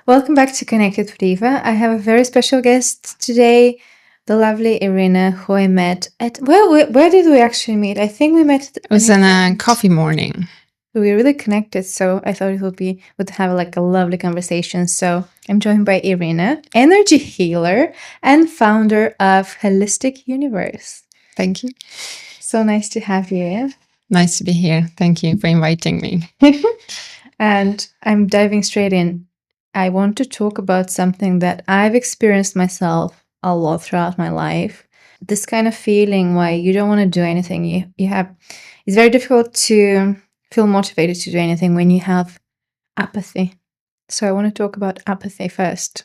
Welcome back to Connected with Eva. I have a very special guest today, the lovely Irina, who I met at, well, where did we actually meet? I think we met at It was an in a event. coffee morning. We really connected, so I thought would have like a lovely conversation. So I'm joined by Irina, energy healer and founder of Holistic Universe. Thank you. So nice to have you. Nice to be here. Thank you for inviting me. And I'm diving straight in. I want to talk about something that I've experienced myself a lot throughout my life. This kind of feeling why you don't want to do anything. It's very difficult to feel motivated to do anything when you have apathy. So I want to talk about apathy first.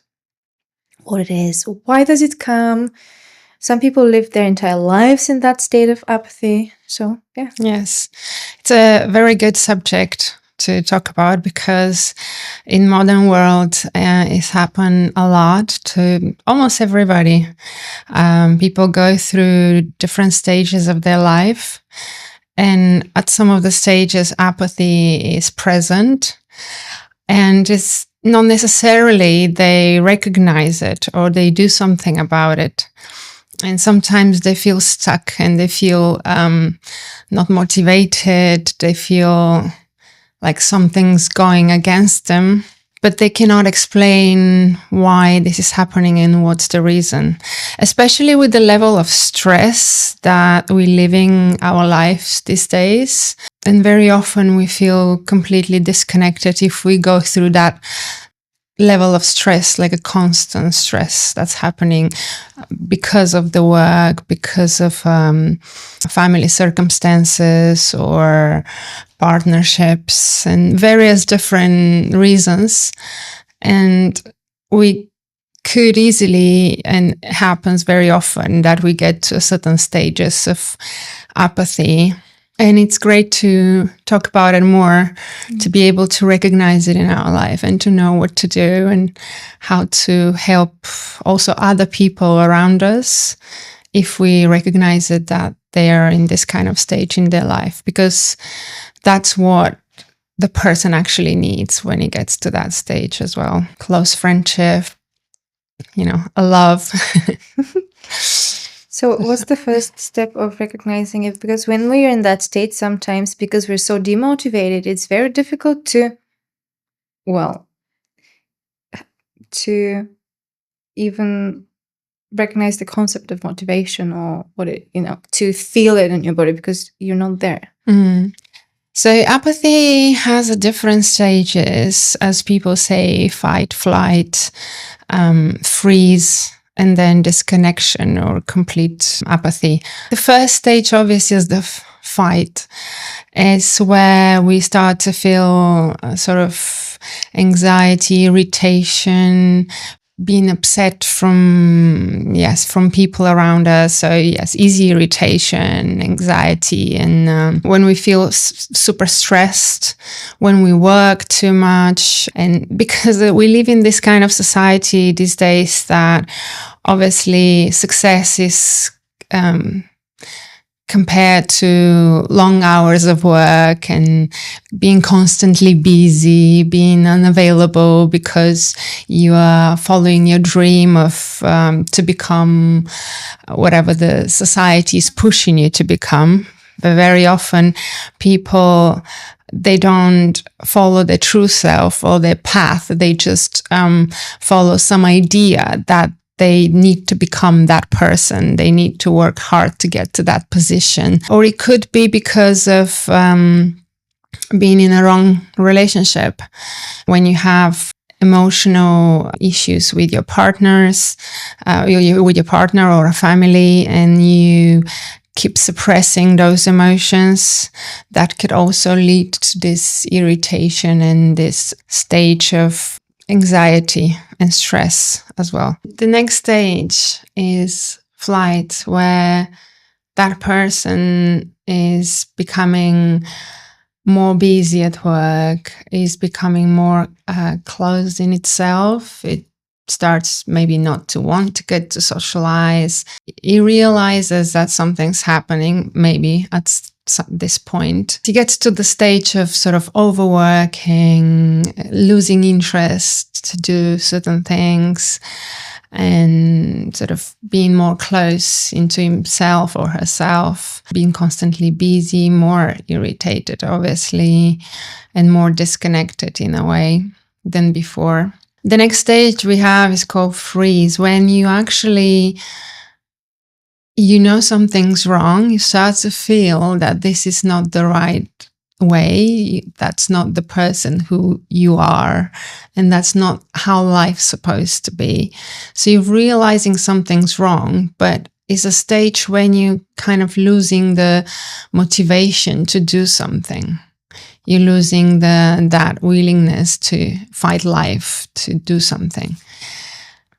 What it is, why does it come? Some people live their entire lives in that state of apathy. So, yeah. Yes, it's a very good subject to talk about because in modern world it's happened a lot to almost everybody. People go through different stages of their life, and at some of the stages apathy is present, and it's not necessarily they recognize it or they do something about it. And sometimes they feel stuck and they feel not motivated. They feel like something's going against them, but they cannot explain why this is happening and what's the reason. Especially with the level of stress that we're living our lives these days. And very often we feel completely disconnected if we go through that level of stress, like a constant stress that's happening because of the work, because of family circumstances or partnerships and various different reasons. And we could easily, and it happens very often, that we get to certain stages of apathy. And it's great to talk about it more, to be able to recognize it in our life and to know what to do and how to help also other people around us if we recognize it that they are in this kind of stage in their life, because that's what the person actually needs when he gets to that stage as well. Close friendship, a love. So what's the first step of recognizing it? Because when we're in that state, sometimes because we're so demotivated, it's very difficult to even recognize the concept of motivation or to feel it in your body because you're not there. So apathy has a different stages, as people say, fight, flight, freeze, and then disconnection or complete apathy. The first stage, obviously, is the fight. It's where we start to feel sort of anxiety, irritation, being upset from people around us. So yes, easy irritation, anxiety. And when we feel super stressed, when we work too much, and because we live in this kind of society these days that obviously success is compared to long hours of work and being constantly busy, being unavailable because you are following your dream of to become whatever the society is pushing you to become. But very often people, they don't follow their true self or their path. They just follow some idea that they need to become that person. They need to work hard to get to that position. Or it could be because of being in a wrong relationship. When you have emotional issues with your partners, with your partner or a family, and you keep suppressing those emotions, that could also lead to this irritation and this stage of anxiety and stress as well. The next stage is flight, where that person is becoming more busy at work, is becoming more closed in itself. It starts maybe not to want to get to socialize. He realizes that something's happening maybe at this point. He gets to the stage of sort of overworking, losing interest to do certain things, and sort of being more close into himself or herself, being constantly busy, more irritated, obviously, and more disconnected in a way than before. The next stage we have is called freeze, when you actually, you know something's wrong, you start to feel that this is not the right way, that's not the person who you are, and that's not how life's supposed to be. So you're realizing something's wrong, but it's a stage when you kind of losing the motivation to do something. You're losing that willingness to fight life, to do something.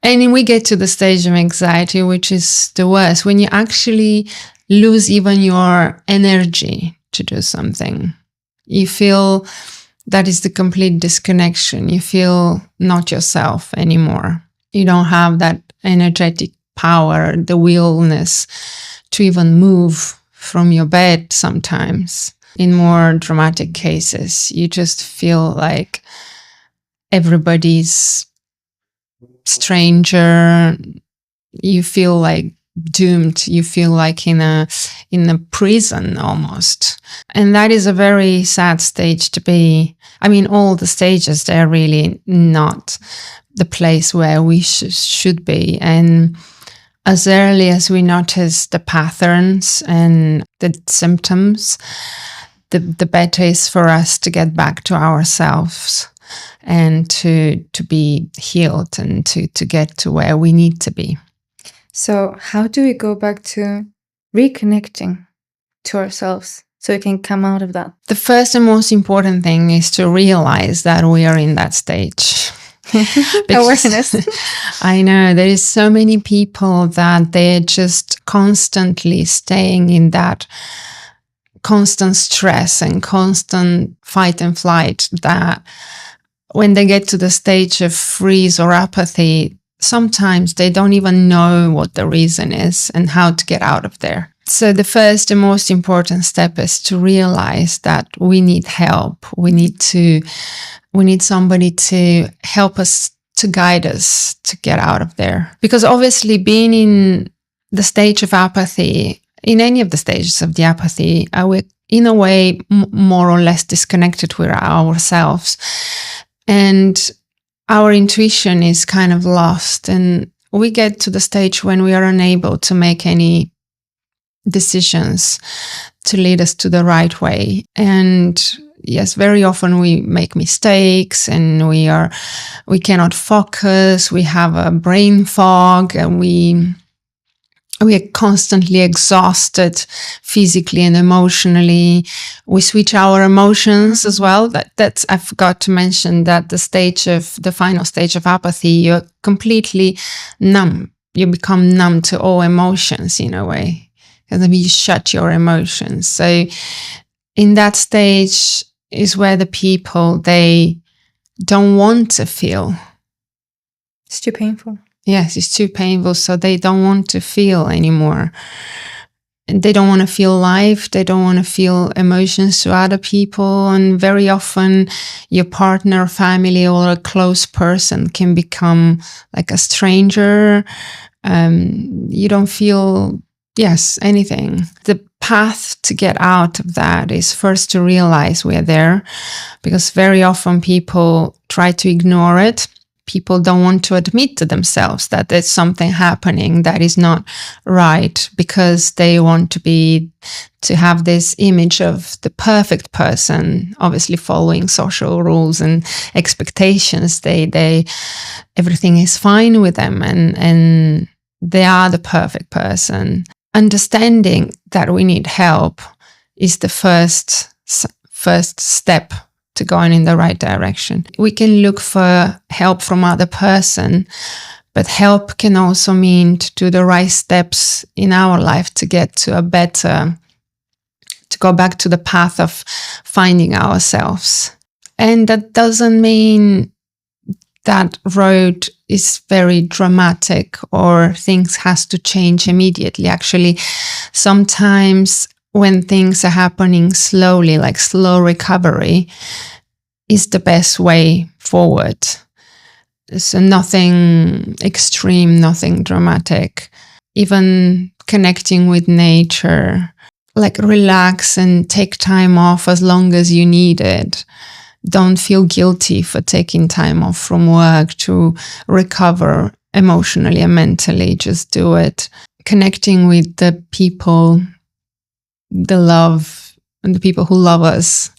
And we get to the stage of anxiety, which is the worst, when you actually lose even your energy to do something. You feel that is the complete disconnection. You feel not yourself anymore. You don't have that energetic power, the willingness to even move from your bed sometimes. In more dramatic cases, you just feel like everybody's stranger. You feel like doomed. You feel like in a prison almost. And that is a very sad stage to be. I mean, all the stages, they're really not the place where we should be. And as early as we notice the patterns and the symptoms, the better is for us to get back to ourselves and to be healed and to get to where we need to be. So how do we go back to reconnecting to ourselves so we can come out of that? The first and most important thing is to realize that we are in that stage. Awareness. I know there is so many people that they're just constantly staying in that constant stress and constant fight and flight, that when they get to the stage of freeze or apathy, sometimes they don't even know what the reason is and how to get out of there. So the first and most important step is to realize that we need help. We need somebody to help us, to guide us to get out of there. Because obviously being in the stage of apathy, in any of the stages of the apathy, we're in a way more or less disconnected with ourselves. And our intuition is kind of lost. And we get to the stage when we are unable to make any decisions to lead us to the right way. And yes, very often we make mistakes and we cannot focus. We have a brain fog and we are constantly exhausted physically and emotionally. We switch our emotions as well. That's I forgot to mention that the final stage of apathy, you're completely numb. You become numb to all emotions in a way. And you shut your emotions. So in that stage is where the people, they don't want to feel. It's too painful. Yes, it's too painful, so they don't want to feel anymore. And they don't want to feel life. They don't want to feel emotions to other people. And very often your partner, family, or a close person can become like a stranger. You don't feel, anything. The path to get out of that is first to realize we're there, because very often people try to ignore it. People don't want to admit to themselves that there's something happening that is not right, because they want to have this image of the perfect person, obviously following social rules and expectations. Everything is fine with them and they are the perfect person. Understanding that we need help is the first step to going in the right direction. We can look for help from other person, but help can also mean to do the right steps in our life to get to to go back to the path of finding ourselves. And that doesn't mean that road is very dramatic or things has to change immediately. Actually, sometimes when things are happening slowly, like slow recovery, is the best way forward. So nothing extreme, nothing dramatic. Even connecting with nature, like relax and take time off as long as you need it. Don't feel guilty for taking time off from work to recover emotionally and mentally. Just do it. Connecting with the people, the love, and the people who love us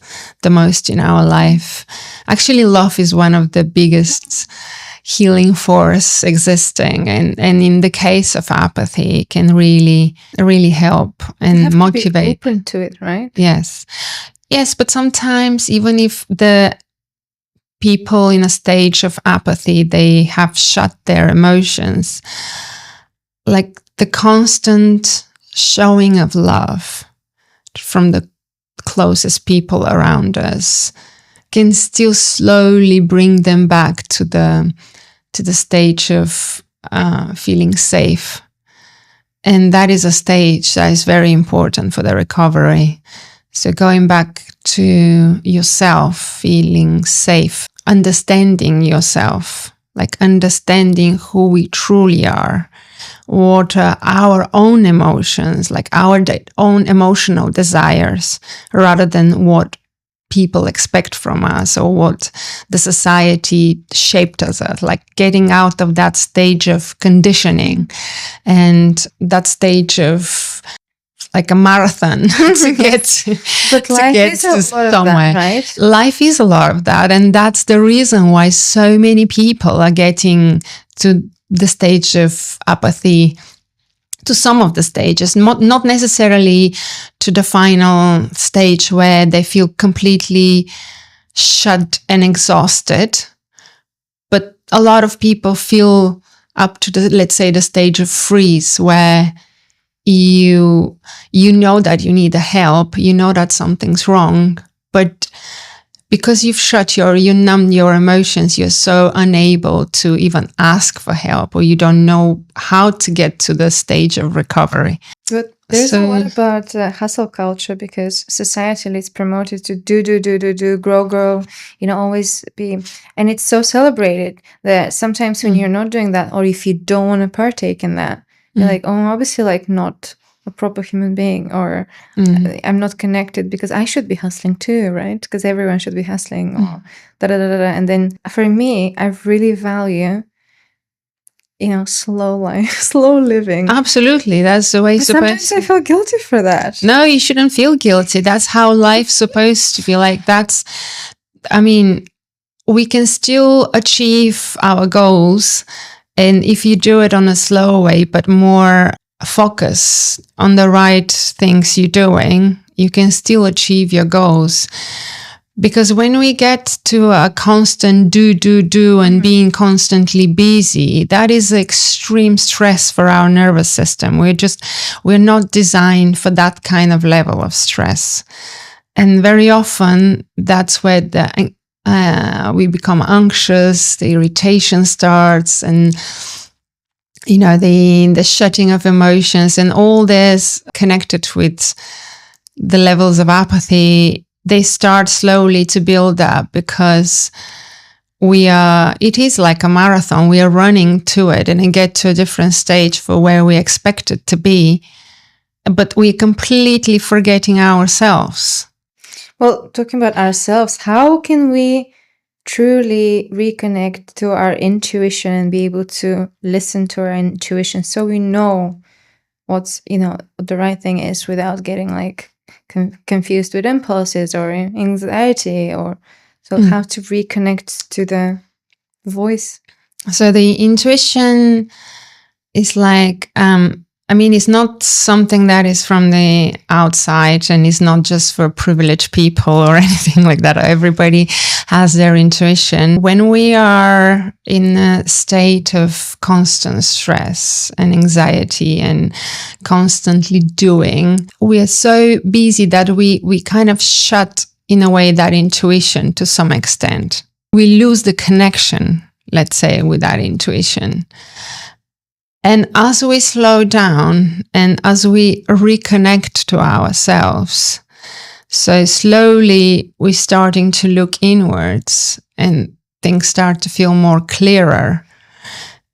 the most in our life. Actually, love is one of the biggest healing force existing, and in the case of apathy, it can really help and You have motivate. to be open to it, right? Yes, but sometimes even if the people in a stage of apathy, they have shut their emotions, like the constant showing of love from the closest people around us can still slowly bring them back to the stage of feeling safe. And that is a stage that is very important for the recovery. So going back to yourself, feeling safe, understanding yourself, like understanding who we truly are, what are our own emotions, like our own emotional desires, rather than what people expect from us or what the society shaped us as, like getting out of that stage of conditioning and that stage of like a marathon to get But life is a lot of that, right? Life is a lot of that, and that's the reason why so many people are getting to the stage of apathy, to some of the stages, not necessarily to the final stage where they feel completely shut and exhausted. But a lot of people feel up to the, let's say, the stage of freeze, where you know that you need the help, you know that something's wrong, but because you numbed your emotions, you're so unable to even ask for help, or you don't know how to get to the stage of recovery. But there's a lot about hustle culture, because societally it's promoted to do, grow, always be. And it's so celebrated that sometimes when you're not doing that, or if you don't want to partake in that, you're like, oh, I'm obviously like not a proper human being, or I'm not connected because I should be hustling too, right? Because everyone should be hustling, or And then for me, I really value, slow life, slow living. Absolutely. That's the way it's supposed to. Sometimes I feel guilty for that. No, you shouldn't feel guilty. That's how life's supposed to be. Like we can still achieve our goals. And if you do it on a slow way, but more focus on the right things you're doing, you can still achieve your goals. Because when we get to a constant do and being constantly busy, that is extreme stress for our nervous system. We're not designed for that kind of level of stress. And very often that's where we become anxious, the irritation starts, and the shutting of emotions, and all this connected with the levels of apathy, they start slowly to build up, because it is like a marathon. We are running to it and get to a different stage for where we expect it to be, but we're completely forgetting ourselves. Well, talking about ourselves, how can we truly reconnect to our intuition and be able to listen to our intuition so we know what's, what the right thing is, without getting like confused with impulses or anxiety, or how to reconnect to the voice? So the intuition is like, it's not something that is from the outside, and it's not just for privileged people or anything like that. Everybody has their intuition. When we are in a state of constant stress and anxiety and constantly doing, we are so busy that we kind of shut, in a way, that intuition to some extent. We lose the connection, let's say, with that intuition. And as we slow down and as we reconnect to ourselves, so slowly we're starting to look inwards and things start to feel more clearer.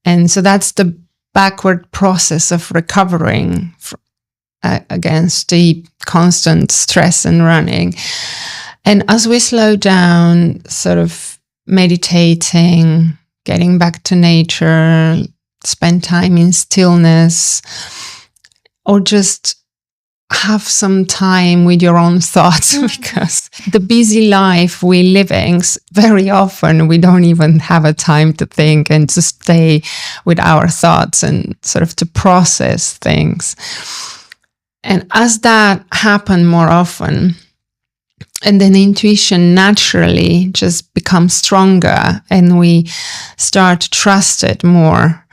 And so that's the backward process of recovering against the constant stress and running. And as we slow down, sort of meditating, getting back to nature, spend time in stillness, or just have some time with your own thoughts, because the busy life we're living, very often we don't even have a time to think and to stay with our thoughts and sort of to process things. And as that happens more often, and then intuition naturally just becomes stronger and we start to trust it more,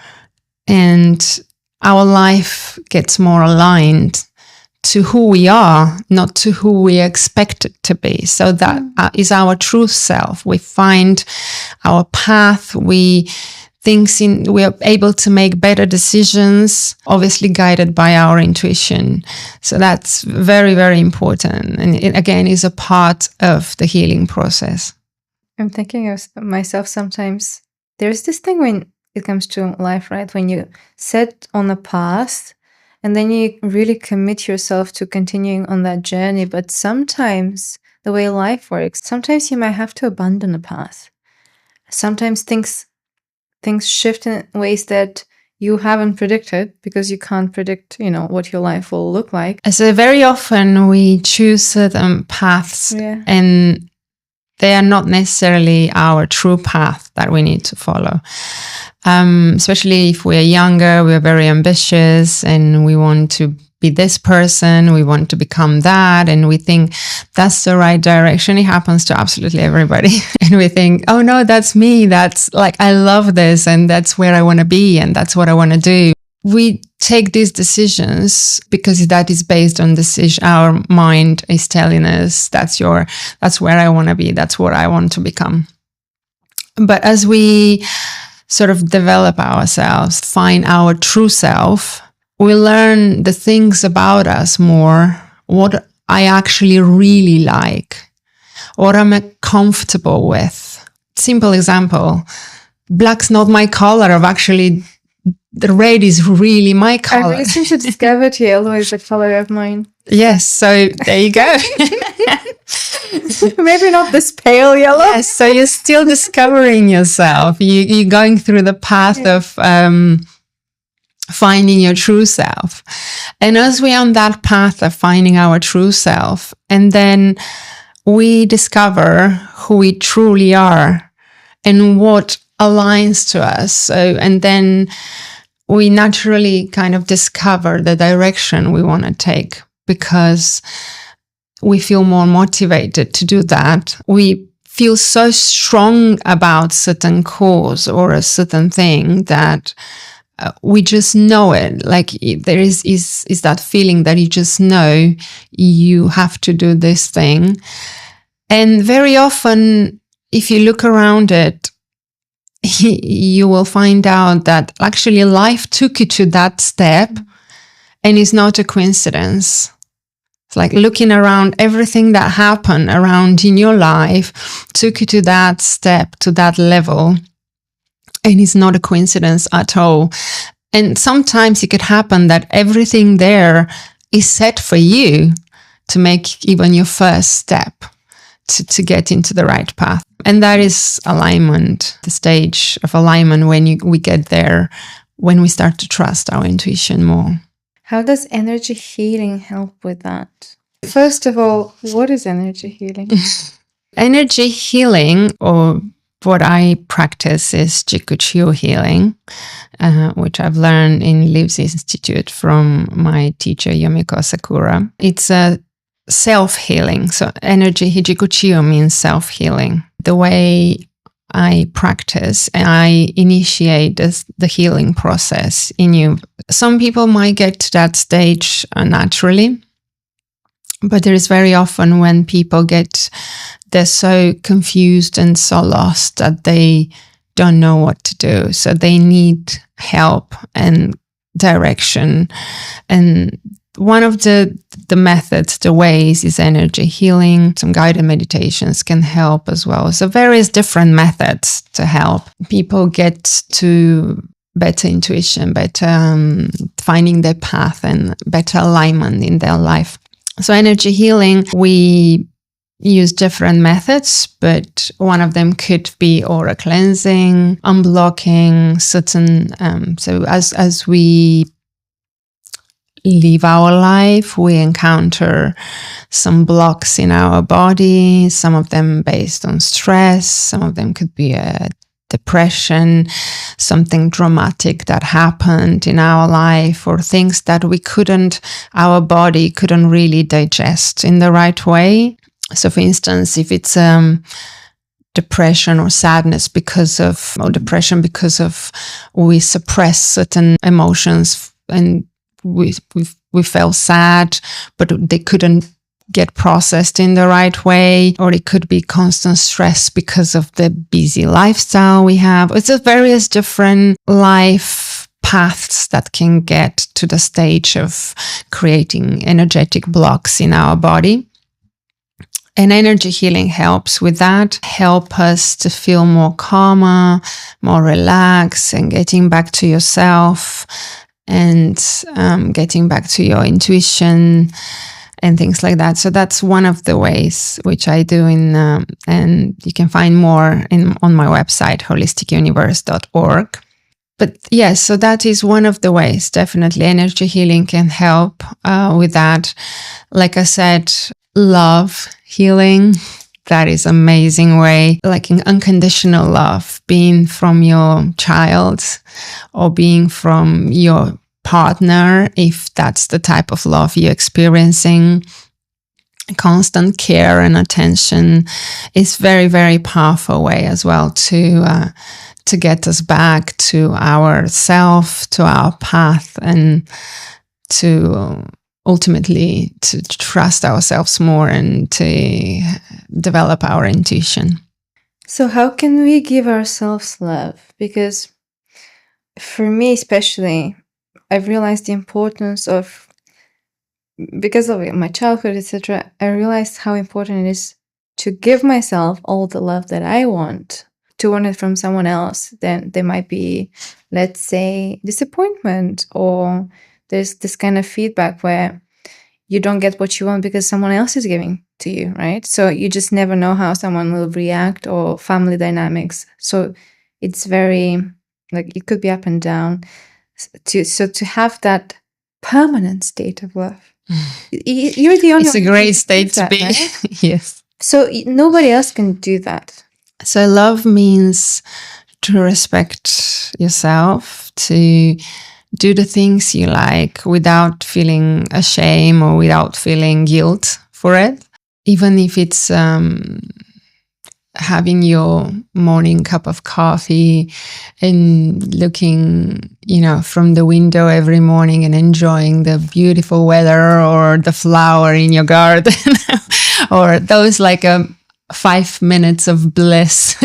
and our life gets more aligned to who we are, not to who we expect it to be. So that is our true self. We find our path. We are able to make better decisions, obviously guided by our intuition. So that's very, very important. And it, again, is a part of the healing process. I'm thinking of myself sometimes. There's this thing when it comes to life, right? When you set on a path, and then you really commit yourself to continuing on that journey. But sometimes the way life works, sometimes you might have to abandon a path. Sometimes things shift in ways that you haven't predicted, because you can't predict, what your life will look like. So very often we choose certain paths, and they are not necessarily our true path that we need to follow. Especially if we are younger, we are very ambitious and we want to be this person, we want to become that, and we think that's the right direction. It happens to absolutely everybody. And we think, oh no, that's me. That's like, I love this and that's where I want to be and that's what I want to do. We take these decisions because that is based on decision. Our mind is telling us that's where I want to be. That's what I want to become. But as we sort of develop ourselves, find our true self, we learn the things about us more, what I actually really like, what I'm comfortable with. Simple example, black's not my color. The red is really my color. I recently discovered yellow is the color of mine. Yes, so there you go. Maybe not this pale yellow. Yes, so you're still discovering yourself. You're going through the path of finding your true self. And as we're on that path of finding our true self, and then we discover who we truly are and what aligns to us. So, and then we naturally kind of discover the direction we want to take, because we feel more motivated to do that. We feel so strong about certain cause or a certain thing that we just know it. Like there is that feeling that you just know you have to do this thing. And very often, if you look around it, you will find out that actually life took you to that step, and it's not a coincidence. It's like looking around, everything that happened around in your life took you to that step, to that level, and it's not a coincidence at all. And sometimes it could happen that everything there is set for you to make even your first step to get into the right path. And that is alignment, the stage of alignment when we get there, when we start to trust our intuition more. How does energy healing help with that? First of all, what is energy healing? Energy healing, or what I practice, is Jikuchio healing, which I've learned in Lives Institute from my teacher, Yomiko Sakura. It's a self-healing. So energy Hijikuchiyo means self-healing. The way I practice and I initiate the healing process in you. Some people might get to that stage naturally, but there is very often when people they're so confused and so lost that they don't know what to do. So they need help and direction. And one of the methods, the ways, is energy healing. Some guided meditations can help as well. So various different methods to help people get to better intuition, better finding their path and better alignment in their life. So energy healing, we use different methods, but one of them could be aura cleansing, unblocking certain, so as we live our life, we encounter some blocks in our body, some of them based on stress, some of them could be a depression, something dramatic that happened in our life, or things that our body couldn't really digest in the right way. So for instance, if it's depression or sadness depression because of we suppress certain emotions and we felt sad, but they couldn't get processed in the right way, or it could be constant stress because of the busy lifestyle we have. It's a various different life paths that can get to the stage of creating energetic blocks in our body. And energy healing helps with that, help us to feel more calmer, more relaxed, and getting back to yourself and getting back to your intuition and things like that. So that's one of the ways which I do and you can find more on my website, holisticuniverse.org. But yes, so that is one of the ways. Definitely energy healing can help with that. Like I said, love healing, that is amazing way, like an unconditional love, being from your child or being from your partner, if that's the type of love you're experiencing. Constant care and attention is very, very powerful way as well to get us back to our self, to our path, and to ultimately to trust ourselves more and to develop our intuition. So how can we give ourselves love? Because for me especially, I've realized the importance of, because of my childhood, etc., I realized how important it is to give myself all the love that I want. To want it from someone else, then there might be, let's say, disappointment, or there's this kind of feedback where you don't get what you want because someone else is giving to you, right? So you just never know how someone will react, or family dynamics. So it's very, like, it could be up and down. So to have that permanent state of love, you're the only. It's a great state to be. Right? Yes. So nobody else can do that. So love means to respect yourself, to do the things you like without feeling ashamed or without feeling guilt for it. Even if it's having your morning cup of coffee and looking, from the window every morning and enjoying the beautiful weather or the flower in your garden, or those 5 minutes of bliss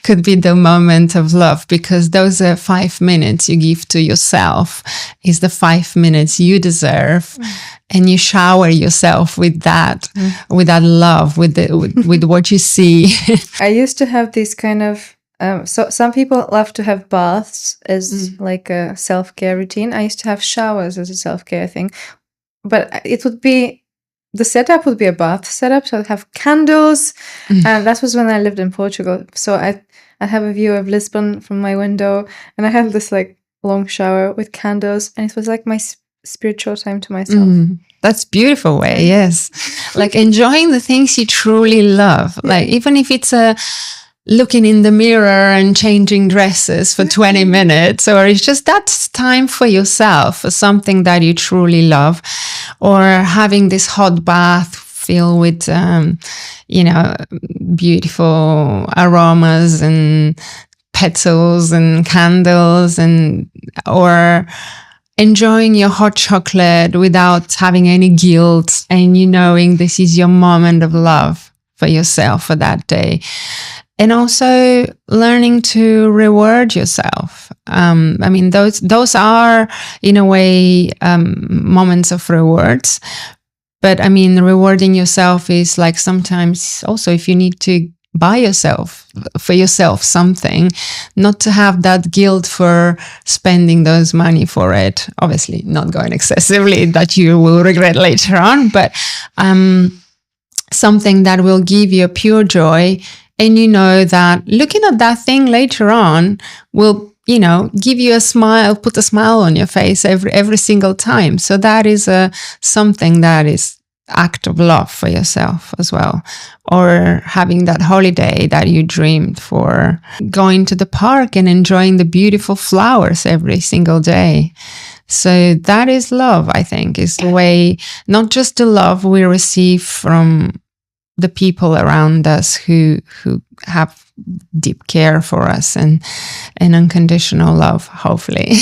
could be the moment of love, because those are 5 minutes you give to yourself, is the 5 minutes you deserve. And you shower yourself with that, with that love, with what you see. I used to have this kind of, so some people love to have baths as like a self-care routine. I used to have showers as a self-care thing, but the setup would be a bath setup. So I'd have candles, and that was when I lived in Portugal. So I'd have a view of Lisbon from my window, and I had this long shower with candles, and it was like my spiritual time to myself. That's beautiful way, yes. Enjoying the things you truly love. Even if it's looking in the mirror and changing dresses for 20 minutes, or it's just that's time for yourself, for something that you truly love, or having this hot bath filled with, beautiful aromas and petals and candles, or enjoying your hot chocolate without having any guilt, and knowing this is your moment of love for yourself for that day. And also learning to reward yourself. I mean, those are in a way moments of rewards. But I mean, rewarding yourself is like sometimes also if you need to buy for yourself something, not to have that guilt for spending those money for it. Obviously, not going excessively that you will regret later on, but something that will give you a pure joy. And you know that looking at that thing later on will, give you a smile, put a smile on your face every single time. So that is something that is act of love for yourself as well. Or having that holiday that you dreamed for, going to the park and enjoying the beautiful flowers every single day. So that is love, I think, is the way, not just the love we receive from the people around us who have deep care for us and unconditional love, hopefully.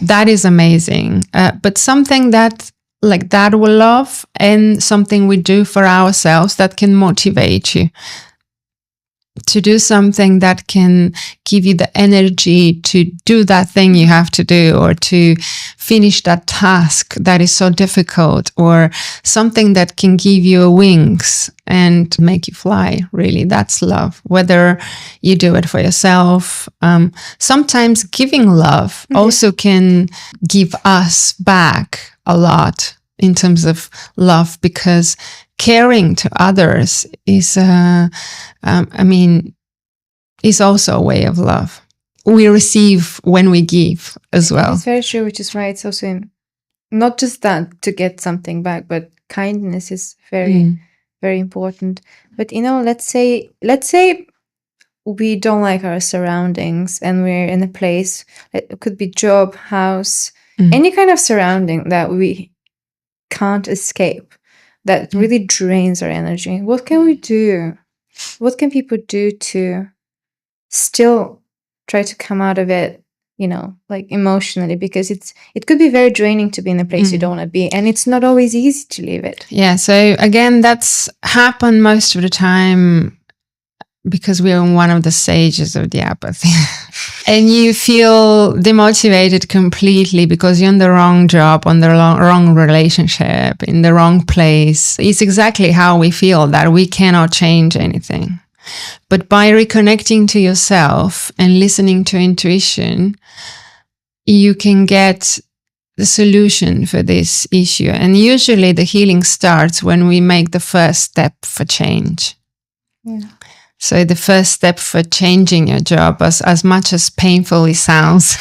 That is amazing. But something that like that we love and something we do for ourselves that can motivate you to do something that can give you the energy to do that thing you have to do, or to finish that task that is so difficult, or something that can give you wings and make you fly. Really, that's love. Whether you do it for yourself, sometimes giving love also can give us back a lot in terms of love, because caring to others is, is also a way of love. We receive when we give as well. It's very true, which is why it's also not just that to get something back, but kindness is very, very important. But let's say we don't like our surroundings and we're in a place, it could be job, house, any kind of surrounding that we can't escape, that really drains our energy. What can we do? What can people do to still try to come out of it, like emotionally? Because it could be very draining to be in a place you don't want to be, and it's not always easy to leave it. Yeah. So again, that's happened most of the time because we're in one of the stages of the apathy. And you feel demotivated completely because you're in the wrong job, on the wrong relationship, in the wrong place. It's exactly how we feel, that we cannot change anything. But by reconnecting to yourself and listening to intuition, you can get the solution for this issue. And usually the healing starts when we make the first step for change. Yeah. So the first step for changing your job, as much as painful it sounds,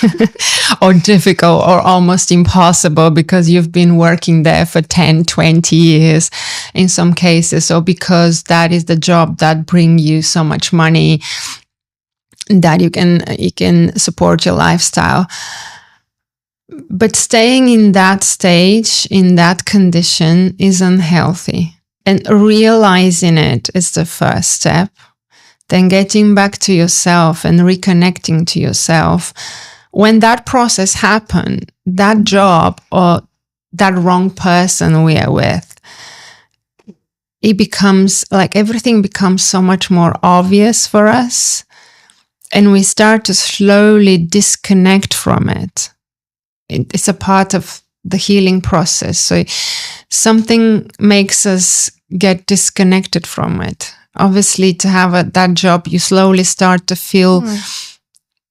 or difficult or almost impossible because you've been working there for 10, 20 years in some cases, or because that is the job that brings you so much money that you can support your lifestyle. But staying in that stage, in that condition, is unhealthy. And realizing it is the first step. Then getting back to yourself and reconnecting to yourself. When that process happens, that job or that wrong person we are with, it becomes like everything becomes so much more obvious for us. And we start to slowly disconnect from it. It's a part of the healing process. So something makes us get disconnected from it. Obviously, to have that job, you slowly start to feel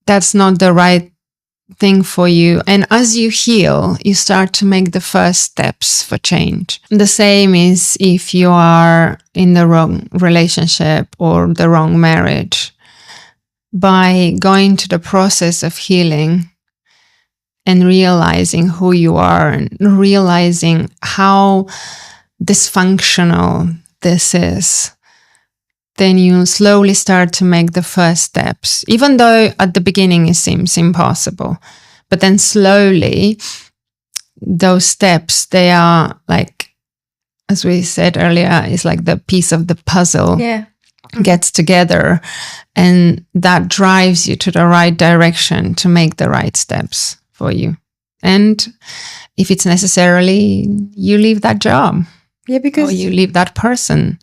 that's not the right thing for you. And as you heal, you start to make the first steps for change. The same is if you are in the wrong relationship or the wrong marriage. By going to the process of healing and realizing who you are and realizing how dysfunctional this is, then you slowly start to make the first steps, even though at the beginning it seems impossible. But then slowly, those steps, they are like, as we said earlier, it's like the piece of the puzzle gets together, and that drives you to the right direction to make the right steps for you. And if it's necessarily, you leave that job. Yeah, because or you leave that person.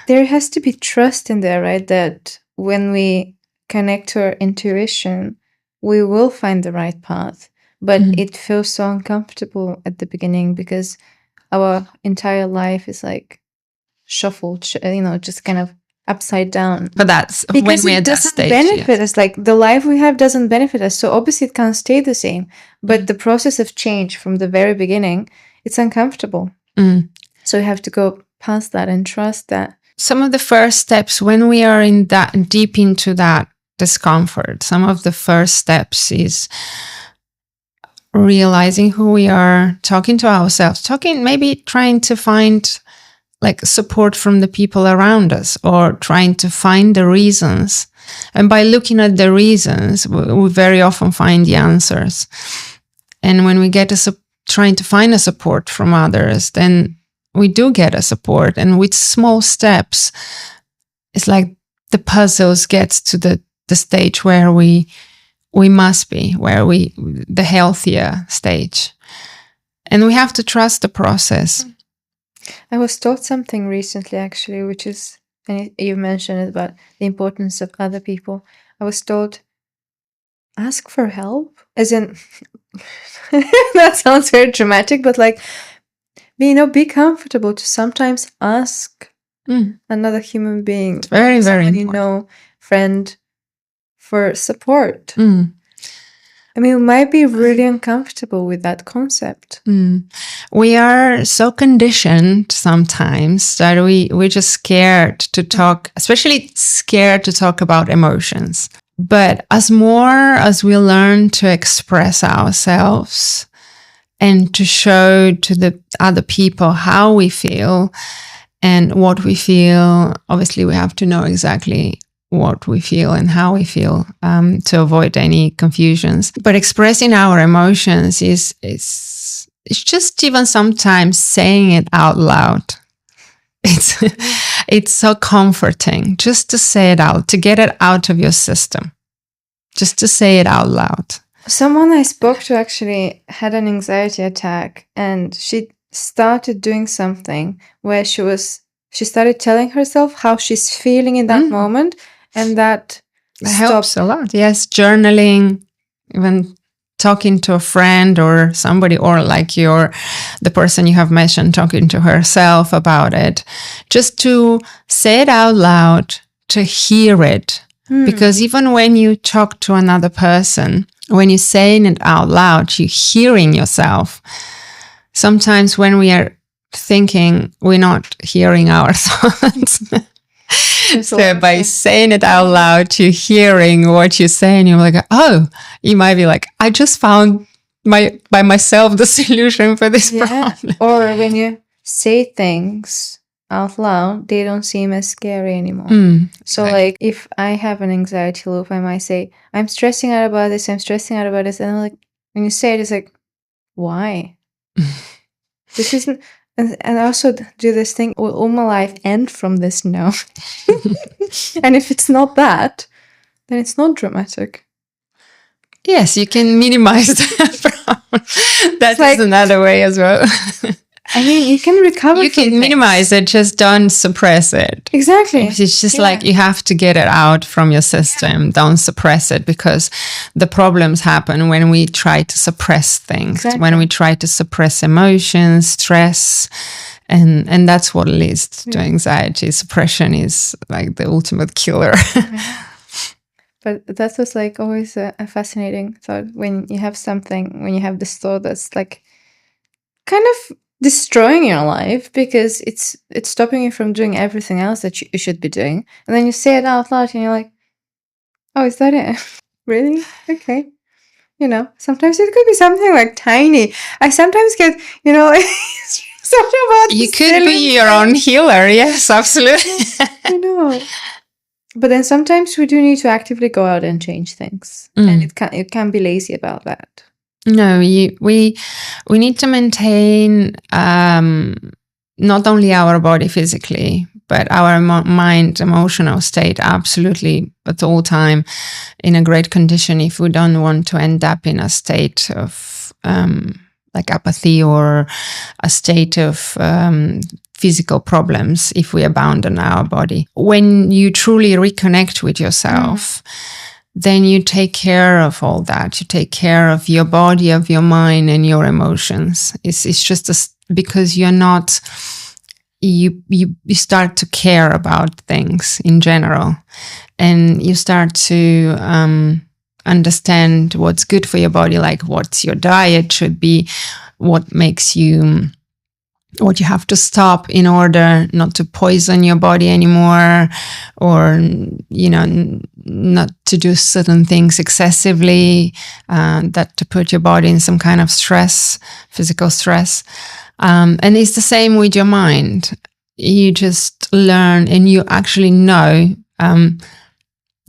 There has to be trust in there, right? That when we connect to our intuition, we will find the right path. But it feels so uncomfortable at the beginning because our entire life is like shuffled, just kind of upside down. But that's when Because we're it at that doesn't stage. benefit us. Like the life we have doesn't benefit us. So obviously it can't stay the same. But the process of change from the very beginning, it's uncomfortable. So you have to go past that and trust that. Some of the first steps when we are in that deep into that discomfort, some of the first steps is realizing who we are, talking to ourselves, maybe trying to find like support from the people around us, or trying to find the reasons. And by looking at the reasons, we very often find the answers. And when we get trying to find a support from others, then we do get a support. And with small steps, it's like the puzzles gets to the stage where we must be, the healthier stage. And we have to trust the process. I was taught something recently, actually, which is, and you mentioned it, about the importance of other people. I was told, ask for help, as in, that sounds very dramatic, but like, be comfortable to sometimes ask another human being, it's very, very important. Friend, for support. I mean, we might be really uncomfortable with that concept. We are so conditioned sometimes that we're just scared to talk, especially scared to talk about emotions. But as more as we learn to express ourselves and to show to the other people how we feel and what we feel, obviously we have to know exactly what we feel and how we feel to avoid any confusions. But expressing our emotions it's just even sometimes saying it out loud. It's so comforting just to say it out, to get it out of your system, just to say it out loud. Someone I spoke to actually had an anxiety attack, and she started doing something where she started telling herself how she's feeling in that moment. And that helps a lot. Yes, journaling, even talking to a friend or somebody, or like the person you have mentioned, talking to herself about it, just to say it out loud, to hear it. Because even when you talk to another person, when you're saying it out loud, you're hearing yourself. Sometimes when we are thinking, we're not hearing our thoughts. So by saying it out loud, you're hearing what you're saying. You're like, oh, you might be like, I just found by myself the solution for this problem. Or when you say things out loud, they don't seem as scary anymore. So like if I have an anxiety loop, I might say, I'm stressing out about this. And I'm like, when you say it, it's like, why? This isn't. And I also do this thing, will all my life end from this? No. And if it's not that, then it's not dramatic. Yes, you can minimize that problem. That's like, another way as well. I mean, you can recover. You can minimize it, just don't suppress it. Exactly. It's just like you have to get it out from your system. Don't suppress it, because the problems happen when we try to suppress things, when we try to suppress emotions, stress, and that's what leads to anxiety. Suppression is like the ultimate killer. But that was like always a fascinating thought when you have this thought that's like kind of destroying your life because it's stopping you from doing everything else that you should be doing. And then you say it out loud and you're like, oh, is that it? Really? Okay. Sometimes it could be something like tiny. I sometimes get, something about you could be your own healer. Yes, absolutely. I know. But then sometimes we do need to actively go out and change things. And it can be lazy about that. No, we need to maintain not only our body physically, but our mind, emotional state absolutely at all time in a great condition if we don't want to end up in a state of like apathy or a state of physical problems if we abandon our body. When you truly reconnect with yourself, then you take care of all that. You take care of your body, of your mind, and your emotions. It's just because you're not, you start to care about things in general, and you start to understand what's good for your body, like what's your diet should be, what you have to stop in order not to poison your body anymore, or, not to do certain things excessively, that to put your body in some kind of stress, physical stress. And it's the same with your mind. You just learn, and you actually know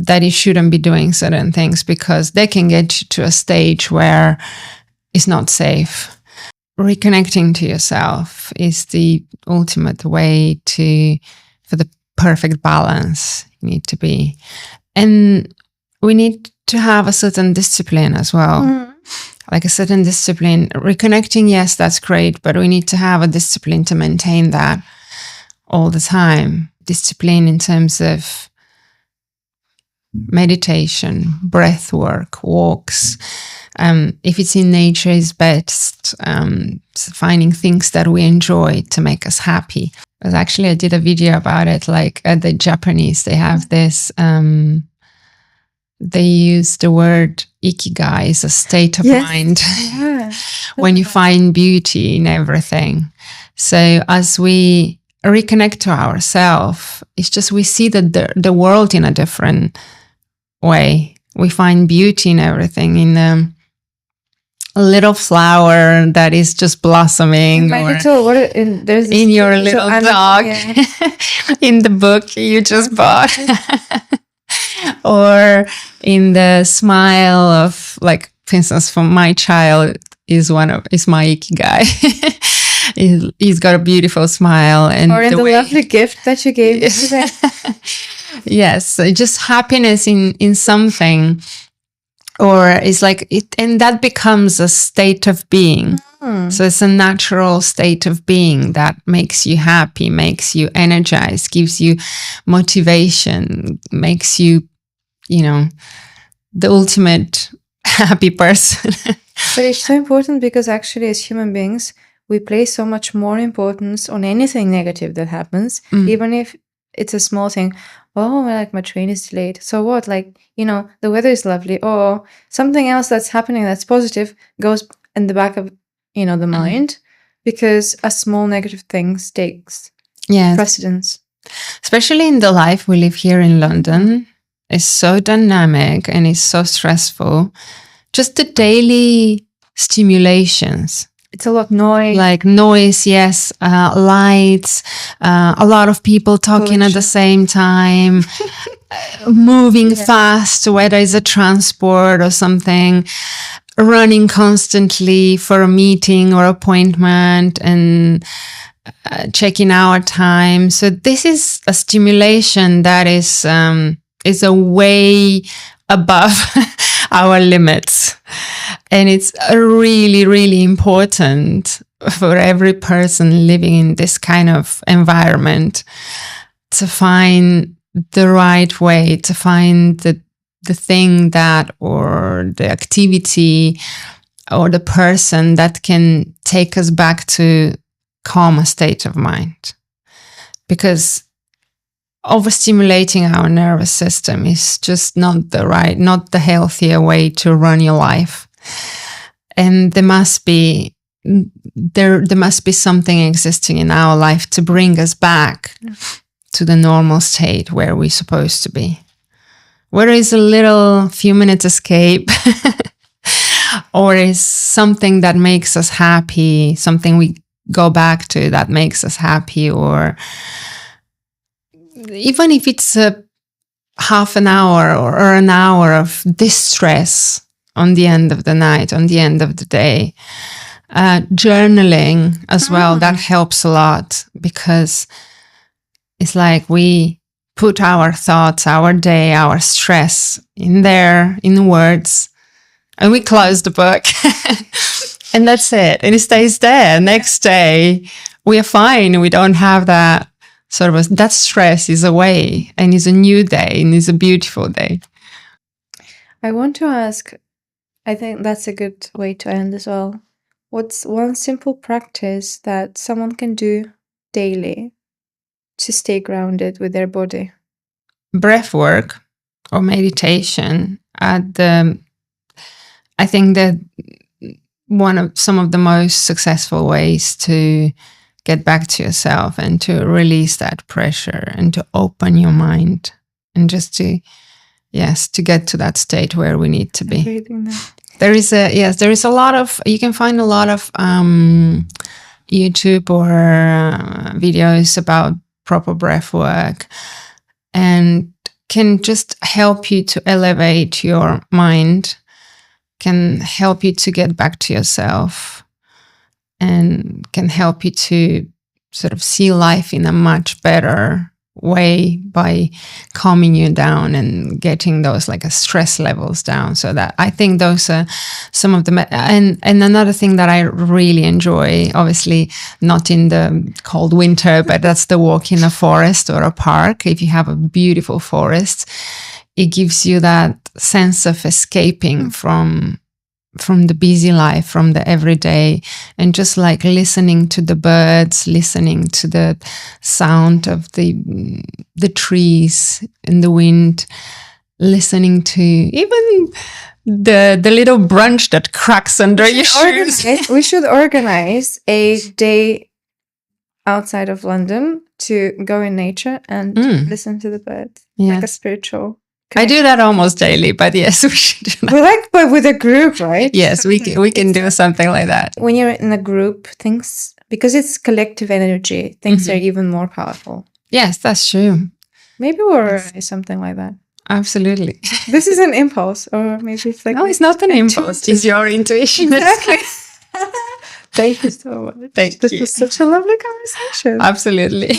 that you shouldn't be doing certain things because they can get you to a stage where it's not safe. Reconnecting to yourself is the ultimate way for the perfect balance you need to be. And we need to have a certain discipline as well. Like a certain discipline. Reconnecting, yes, that's great, but we need to have a discipline to maintain that all the time. Discipline in terms of meditation, breath work, walks. If it's in nature, it's best finding things that we enjoy to make us happy. Because actually, I did a video about it. Like the Japanese, they have this. They use the word ikigai as a state of mind. Yeah. When you find beauty in everything. So as we reconnect to ourselves, it's just we see the world in a different way. We find beauty in everything, in a little flower that is just blossoming, There's in your little dog, in the book you just bought, or in the smile of, like, for instance, for my child is my ikigai. He's got a beautiful smile, or in the lovely gift that you gave me today. Yes, just happiness in something, or it's like it, and that becomes a state of being. So it's a natural state of being that makes you happy, makes you energized, gives you motivation, makes you, the ultimate happy person. But it's so important because actually, as human beings, we place so much more importance on anything negative that happens, even if it's a small thing. Oh, like my train is delayed. So what? Like, the weather is lovely. Or something else that's happening that's positive goes in the back of, the mind, because a small negative thing takes precedence. Especially in the life we live here in London. It's so dynamic and it's so stressful. Just the daily stimulations. It's a lot of noise. Like noise, yes. Lights, a lot of people talking at the same time, moving fast, whether it's a transport or something, running constantly for a meeting or appointment, and checking our time. So this is a stimulation that is a way above our limits. And it's really, really important for every person living in this kind of environment to find the right way, to find the thing that, or the activity or the person that can take us back to calmer state of mind. Because overstimulating our nervous system is just not the healthier way to run your life. And there must be something existing in our life to bring us back to the normal state where we're supposed to be. Whether it's a little few minutes escape or is something that makes us happy, something we go back to that makes us happy, or even if it's a half an hour or an hour of distress on the end of the night, on the end of the day. Journaling as well, that helps a lot, because it's like we put our thoughts, our day, our stress in there, in words, and we close the book. And that's it. And it stays there. Next day, we are fine. We don't have that sort of that stress is away, and it's a new day, and it's a beautiful day. I want to ask, I think that's a good way to end as well. What's one simple practice that someone can do daily to stay grounded with their body? Breath work or meditation I think that some of the most successful ways to get back to yourself and to release that pressure and to open your mind and just to get to that state where we need to be. There is a lot of, you can find a lot of YouTube or videos about proper breath work, and can just help you to elevate your mind, can help you to get back to yourself, and can help you to sort of see life in a much better way by calming you down and getting those like stress levels down. So that I think those are some of the and another thing that I really enjoy, obviously not in the cold winter, but that's the walk in a forest or a park. If you have a beautiful forest, it gives you that sense of escaping from the busy life, from the everyday, and just like listening to the birds, listening to the sound of the trees and the wind, listening to even the little branch that cracks under your shoes. We should organize a day outside of London to go in nature and listen to the birds, like a spiritual. I do that almost daily, but yes, we should do that. We but with a group, right? Yes, we can do something like that. When you're in a group, because it's collective energy, things are even more powerful. Yes, that's true. Maybe we'll organize something like that. Absolutely. This is an impulse, or maybe it's like... No, it's not an impulse. It's your intuition. Exactly. Thank you so much. Thank you. This was such a lovely conversation. Absolutely.